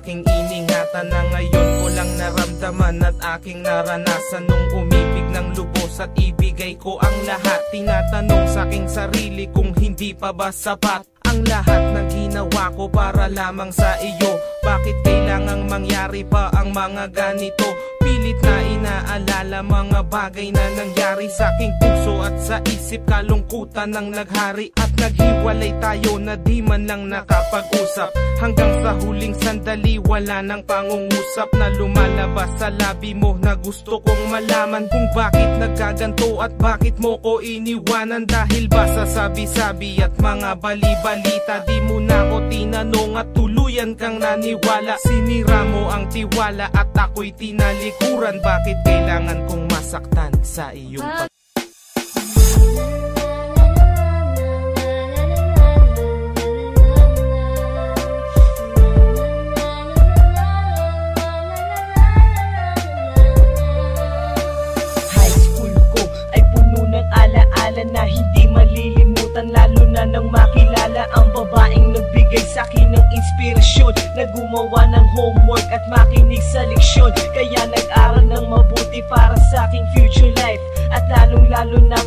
aking iningatan na ngayon ko lang naramdaman at aking naranasan nung umibig ng lubos at ibigay ko ang lahat. Tinatanong sa aking sarili kung hindi pa ba sapat ang lahat ng ginawa ko para lamang sa iyo. Bakit kailangang mangyari pa ang mga ganito? Pilit na inaalala mga bagay na nangyari sa aking puso at sa isip. Kalungkutan ng naghari at naghiwalay tayo na di man lang nakapag-usap. Hanggang sa huling sandali wala nang pangungusap na lumalabas sa labi mo na gusto kong malaman kung bakit nagkaganto at bakit mo ko iniwanan. Dahil ba sa sabi-sabi at mga bali-balita di mo na ko tinanong at tuluyan kang naniwala. Sinira mo ang tiwala at ako'y tinalikuran. Bakit kailangan kong masaktan sa iyong pag... High school ko ay puno ng alaala na hindi malilimutan, lalo na nang makilala ang babaeng nagbigay sa akin ng inspirasyon na gumawa ng homework at makinig sa leksyon. Kaya nag-aral ng mabuti para sa aking future life at lalong-lalo na